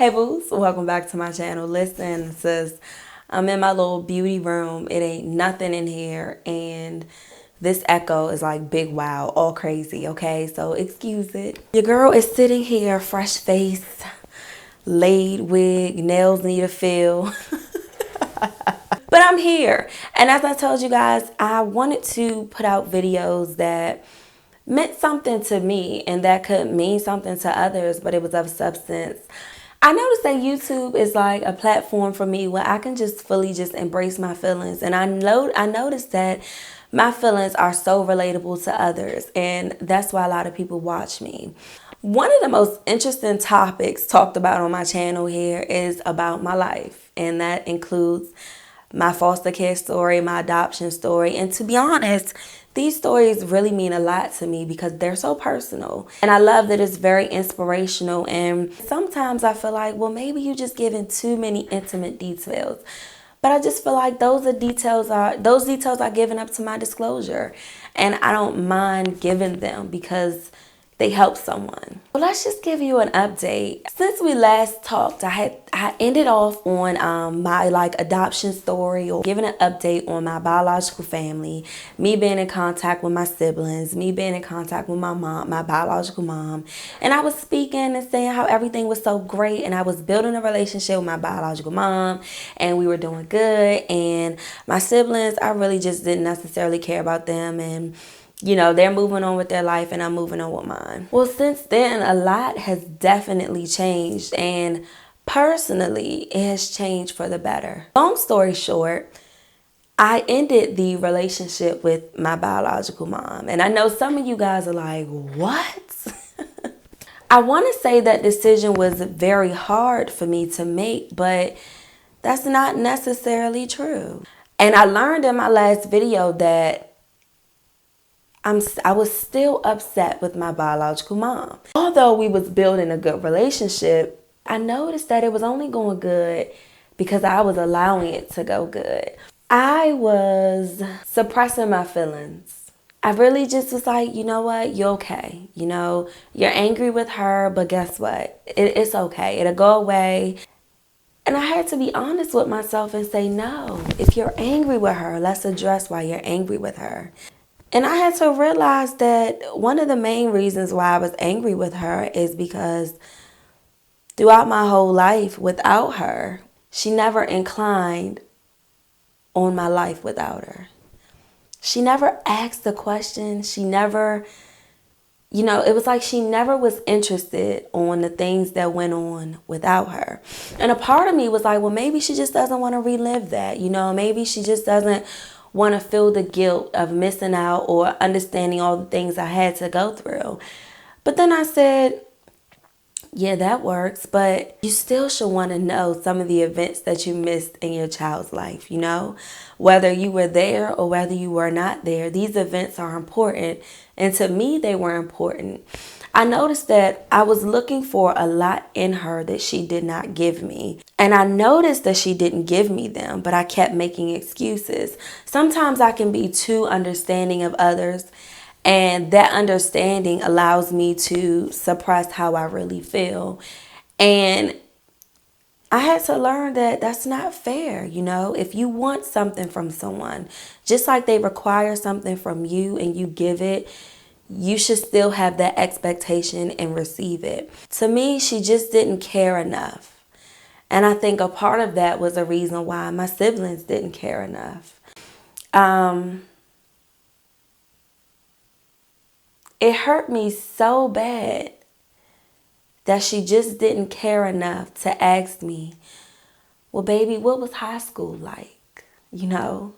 Hey boos, welcome back to my channel. Listen, sis, I'm in my little beauty room. It ain't nothing in here, and this echo is like big wow, all crazy, okay? So excuse it. Your girl is sitting here, fresh face, laid wig, nails need a fill. But I'm here, and as I told you guys, I wanted to put out videos that meant something to me and that could mean something to others, but it was of substance. I noticed that YouTube is like a platform for me where I can just fully just embrace my feelings. And I noticed that my feelings are so relatable to others, and that's why a lot of people watch me. One of the most interesting topics talked about on my channel here is about my life, and that includes my foster care story, my adoption story. And to be honest, these stories really mean a lot to me because they're so personal. And I love that it's very inspirational. And sometimes I feel like, well, maybe you just giving too many intimate details. But I just feel like those details are given up to my disclosure. And I don't mind giving them because they help someone. Well, let's just give you an update. Since we last talked, I ended off on my adoption story, or giving an update on my biological family, me being in contact with my siblings, me being in contact with my mom, my biological mom. And I was speaking and saying how everything was so great, and I was building a relationship with my biological mom, and we were doing good. And my siblings, I really just didn't necessarily care about them, and you know, they're moving on with their life and I'm moving on with mine. Well, since then, a lot has definitely changed, and personally, it has changed for the better. Long story short, I ended the relationship with my biological mom. And I know some of you guys are like, what? I want to say that decision was very hard for me to make, but that's not necessarily true. And I learned in my last video that I was still upset with my biological mom. Although we was building a good relationship, I noticed that it was only going good because I was allowing it to go good. I was suppressing my feelings. I really just was like, you know what, you're okay. You know, you're angry with her, but guess what? It's okay. It'll go away. And I had to be honest with myself and say, no, if you're angry with her, let's address why you're angry with her. And I had to realize that one of the main reasons why I was angry with her is because throughout my whole life without her, she never inclined on my life without her. She never asked the question. She never, you know, it was like she never was interested on the things that went on without her. And a part of me was like, well, maybe she just doesn't want to relive that. You know, maybe she just doesn't want to feel the guilt of missing out or understanding all the things I had to go through. But then I said, yeah, that works, but you still should want to know some of the events that you missed in your child's life, you know? Whether you were there or whether you were not there, these events are important, and to me, they were important. I noticed that I was looking for a lot in her that she did not give me. And I noticed that she didn't give me them, but I kept making excuses. Sometimes I can be too understanding of others, and that understanding allows me to suppress how I really feel. And I had to learn that that's not fair, you know? If you want something from someone, just like they require something from you and you give it, you should still have that expectation and receive it. To me, she just didn't care enough. And I think a part of that was a reason why my siblings didn't care enough. It hurt me so bad that she just didn't care enough to ask me, well, baby, what was high school like? You know,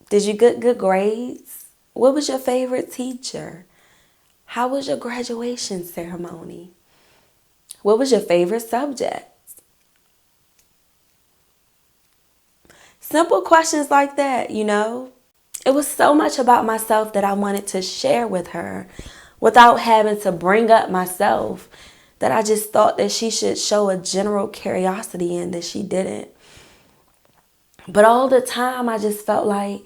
did you get good grades? What was your favorite teacher? How was your graduation ceremony? What was your favorite subject? Simple questions like that, you know? It was so much about myself that I wanted to share with her without having to bring up myself, that I just thought that she should show a general curiosity in that she didn't. But all the time I just felt like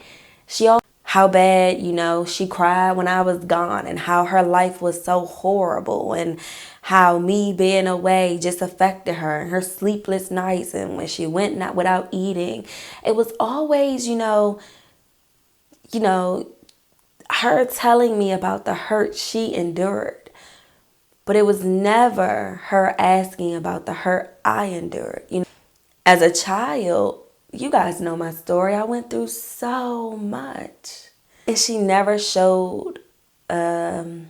how bad, you know, she cried when I was gone, and how her life was so horrible, and how me being away just affected her and her sleepless nights and when she went not without eating. It was always, you know, her telling me about the hurt she endured. But it was never her asking about the hurt I endured. As a child, you guys know my story. I went through so much. And she never showed an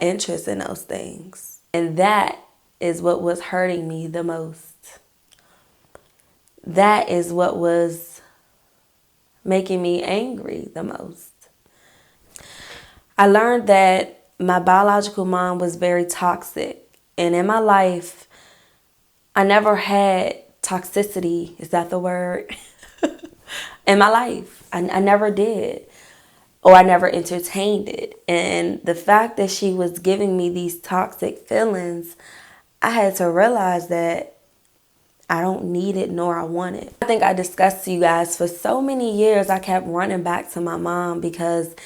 interest in those things. And that is what was hurting me the most. That is what was making me angry the most. I learned that my biological mom was very toxic. And in my life, I never had toxicity, is that the word? In my life. I never did. Or I never entertained it. And the fact that she was giving me these toxic feelings, I had to realize that I don't need it nor I want it. I think I discussed to you guys for so many years, I kept running back to my mom because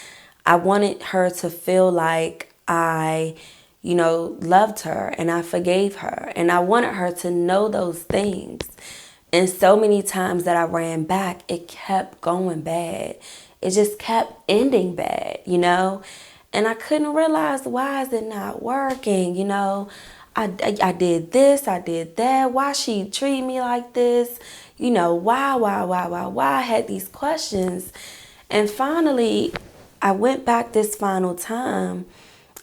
I wanted her to feel like I, loved her and I forgave her. And I wanted her to know those things. And so many times that I ran back, it kept going bad. It just kept ending bad, And I couldn't realize, why is it not working, I did this, I did that. Why she treat me like this? Why? I had these questions. And finally, I went back this final time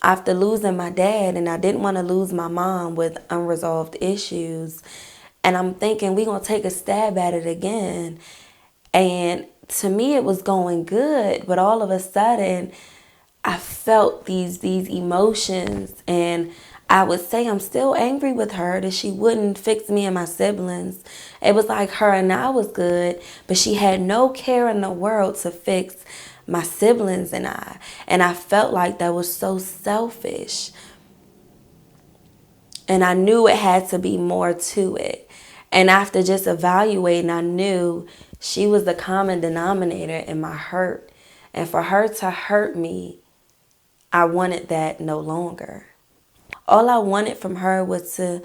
after losing my dad, and I didn't want to lose my mom with unresolved issues. And I'm thinking, we're going to take a stab at it again. And to me, it was going good. But all of a sudden, I felt these emotions. And I would say I'm still angry with her that she wouldn't fix me and my siblings. It was like her and I was good, but she had no care in the world to fix my siblings and I. And I felt like that was so selfish. And I knew it had to be more to it. And after just evaluating, I knew she was the common denominator in my hurt. And for her to hurt me, I wanted that no longer. All I wanted from her was to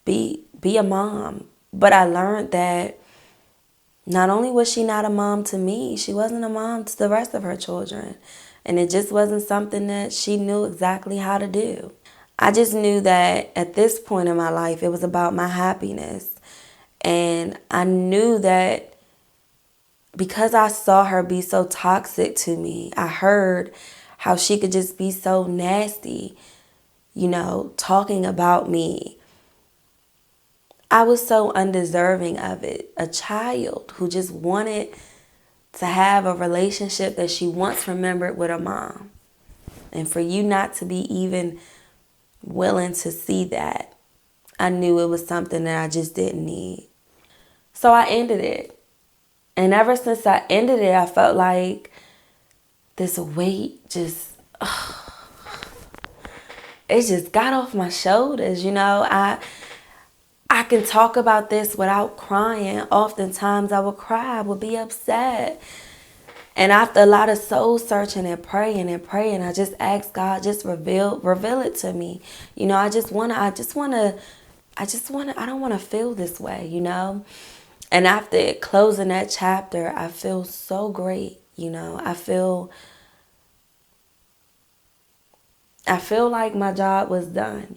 be a mom. But I learned that not only was she not a mom to me, she wasn't a mom to the rest of her children. And it just wasn't something that she knew exactly how to do. I just knew that at this point in my life, it was about my happiness. And I knew that because I saw her be so toxic to me, I heard how she could just be so nasty, talking about me. I was so undeserving of it. A child who just wanted to have a relationship that she once remembered with her mom. And for you not to be even willing to see that, I knew it was something that I just didn't need. So I ended it. And ever since I ended it, I felt like this weight it just got off my shoulders, I can talk about this without crying. Oftentimes I would cry, I would be upset. And after a lot of soul searching and praying, I just asked God, just reveal it to me. I don't want to feel this way, And after closing that chapter, I feel so great, I feel like my job was done,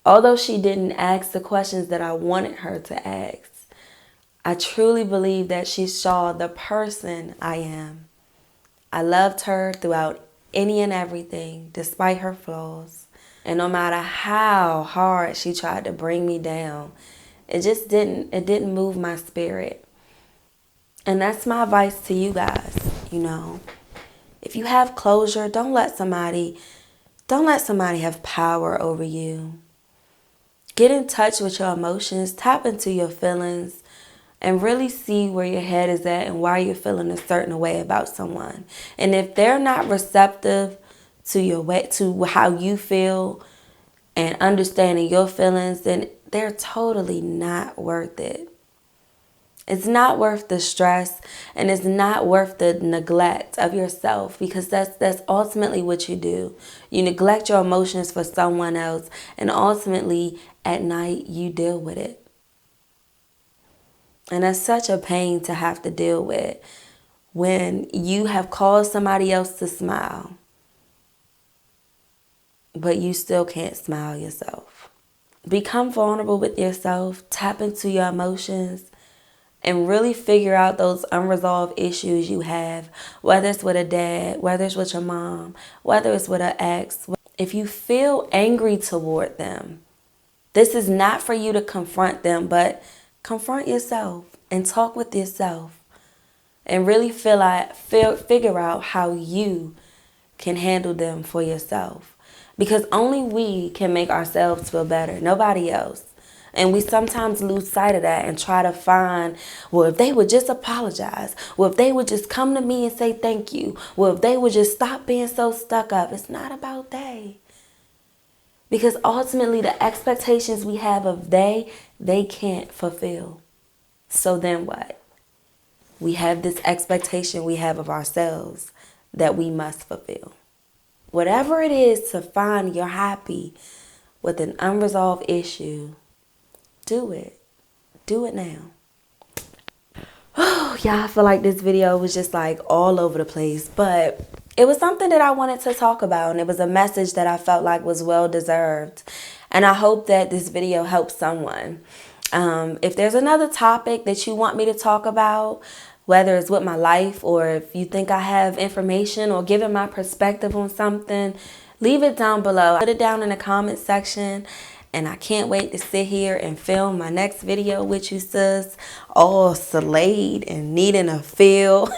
Although she didn't ask the questions that I wanted her to ask, I truly believe that she saw the person I am. I loved her throughout any and everything, despite her flaws. And no matter how hard she tried to bring me down, it didn't move my spirit. And that's my advice to you guys, If you have closure, don't let somebody have power over you. Get in touch with your emotions, tap into your feelings, and really see where your head is at and why you're feeling a certain way about someone. And if they're not receptive to how you feel and understanding your feelings, then they're totally not worth it. It's not worth the stress, and it's not worth the neglect of yourself, because that's ultimately what you do. You neglect your emotions for someone else, and ultimately at night you deal with it. And that's such a pain to have to deal with when you have caused somebody else to smile, but you still can't smile yourself. Become vulnerable with yourself, tap into your emotions, and really figure out those unresolved issues you have, whether it's with a dad, whether it's with your mom, whether it's with an ex. If you feel angry toward them, this is not for you to confront them, but confront yourself and talk with yourself and really figure out how you can handle them for yourself. Because only we can make ourselves feel better, nobody else. And we sometimes lose sight of that and try to find, well, if they would just apologize, well, if they would just come to me and say thank you, well, if they would just stop being so stuck up. It's not about they. Because ultimately the expectations we have of they can't fulfill. So then what? We have this expectation we have of ourselves that we must fulfill. Whatever it is to find you're happy with an unresolved issue, do it. Do it now. Oh, yeah, I feel like this video was just like all over the place, but it was something that I wanted to talk about, and it was a message that I felt like was well deserved. And I hope that this video helps someone. If there's another topic that you want me to talk about, whether it's with my life or if you think I have information or giving my perspective on something, leave it down below. Put it down in the comment section. And I can't wait to sit here and film my next video with you, sis. All slayed and needing a feel.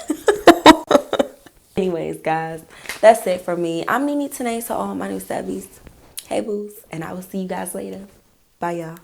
Anyways, guys, that's it for me. I'm NeneTanae to all my new subbies. Hey, boos. And I will see you guys later. Bye, y'all.